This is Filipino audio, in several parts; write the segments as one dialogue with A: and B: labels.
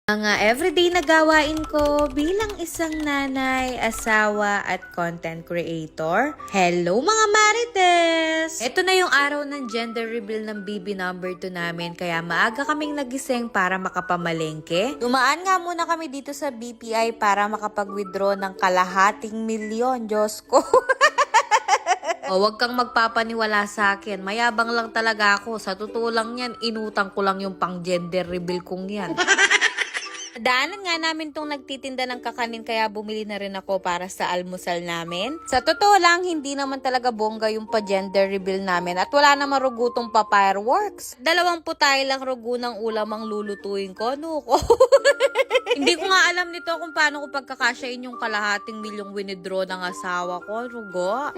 A: Mga everyday na gawain ko bilang isang nanay, asawa at content creator. Hello mga Marites! Ito na yung araw ng gender reveal ng baby number 2 namin kaya maaga kaming nagising para makapamalengke. Dumaan nga muna kami dito sa BPI para makapag-withdraw ng kalahating milyon. Diyos ko! O, wag kang magpapaniwala sa akin. Mayabang lang talaga ako. Sa totoo lang yan, inutang ko lang yung pang gender reveal kong yan. Daanan nga namin tong nagtitinda ng kakanin kaya bumili na rin ako para sa almusal namin. Sa totoo lang, hindi naman talaga bongga yung pa-gender reveal namin at wala naman rugutong pa fireworks. 20 tayo lang rugo ng ulam ang lulutuin ko, no ko. Hindi ko nga alam nito kung paano ko pagkakasyain yung kalahating milyong winidraw ng asawa ko, rugo.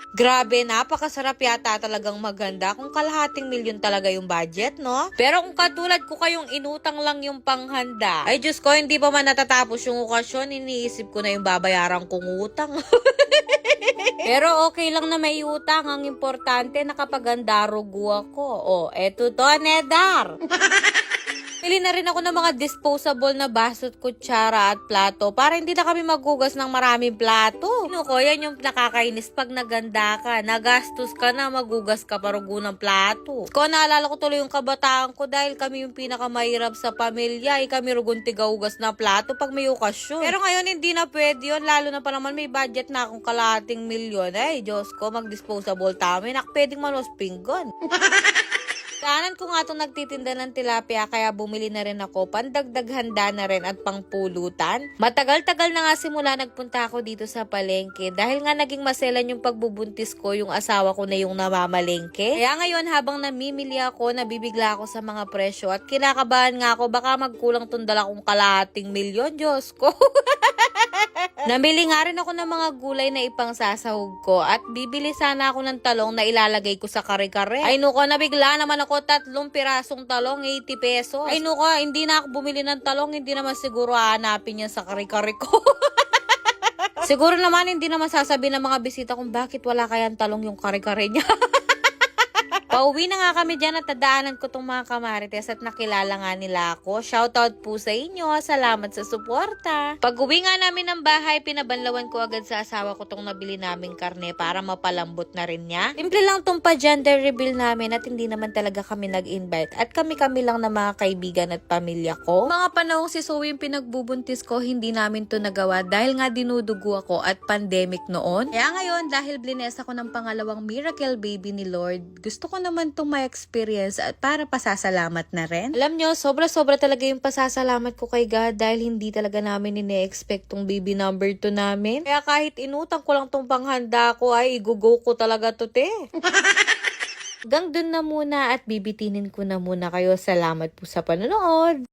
A: Grabe, napakasarap yata talagang maganda kung kalahating milyon talaga yung budget, no? Pero kung katulad ko kayong inutang lang yung panghanda, ay Diyos ko, hindi pa man natatapos yung okasyon, iniisip ko na yung babayaran kong utang. Pero okay lang na may utang, ang importante nakapaganda rugo ako. O, eto to, Nedar! Pili na rin ako ng mga disposable na baso, kutsara at plato para hindi na kami maghugas ng maraming plato. Ko, yan yung nakakainis pag naganda ka. Nagastos ka na, maghugas ka parugo ng plato. Ko, naalala ko tuloy yung kabataan ko dahil kami yung pinakamahirap sa pamilya. Kami rugon tigahugas na plato pag may okasyon. Pero ngayon hindi na pwede yun. Lalo na pa naman may budget na akong kalahating milyon. Ay, Diyos ko, mag-disposable tayo. Pwedeng manos pinggan. Kaanan ko nga itong nagtitinda ng tilapia kaya bumili na rin ako, pandagdag handa na rin at pangpulutan. Matagal-tagal na nga simula nagpunta ako dito sa palengke dahil nga naging maselan yung pagbubuntis ko, yung asawa ko na yung namamalengke. Kaya ngayon habang namimili ako, nabibigla ako sa mga presyo at kinakabahan nga ako baka magkulang tong dala kong kalahating milyon, Diyos ko. Namili nga rin ako ng mga gulay na ipang sasahog ko at bibili sana ako ng talong na ilalagay ko sa kare-kare. Ay nuko, nabigla naman ako 3 pirasong talong, 80 pesos. Ay nuko, hindi na ako bumili ng talong, hindi naman siguro hahanapin yan sa kare-kare ko. Siguro naman hindi naman sasabihin ng mga bisita kung bakit wala kayang talong yung kare-kare niya. Pauwi na nga kami dyan at nadaanan ko tong mga kamarites at nakilala nga nila ako. Shoutout po sa inyo. Salamat sa suporta. Pag uwi nga namin ng bahay, pinabanlawan ko agad sa asawa ko tong nabili naming karne para mapalambot na rin niya. Simple lang tong pa-gender reveal namin at hindi naman talaga kami nag-invite. At kami-kami lang na mga kaibigan at pamilya ko. Mga panahong si Zoe yung pinagbubuntis ko, hindi namin to nagawa dahil nga dinudugo ako at pandemic noon. Kaya ngayon, dahil blines ako ng pangalawang miracle baby ni Lord, gusto ko naman itong ma-experience at para pasasalamat na rin. Alam nyo, sobra-sobra talaga yung pasasalamat ko kay God dahil hindi talaga namin ine-expect tong baby number 2 namin. Kaya kahit inutang ko lang tong panghanda ko ay igugo ko talaga to, te. Hanggang dun na muna at bibitinin ko na muna kayo. Salamat po sa panonood.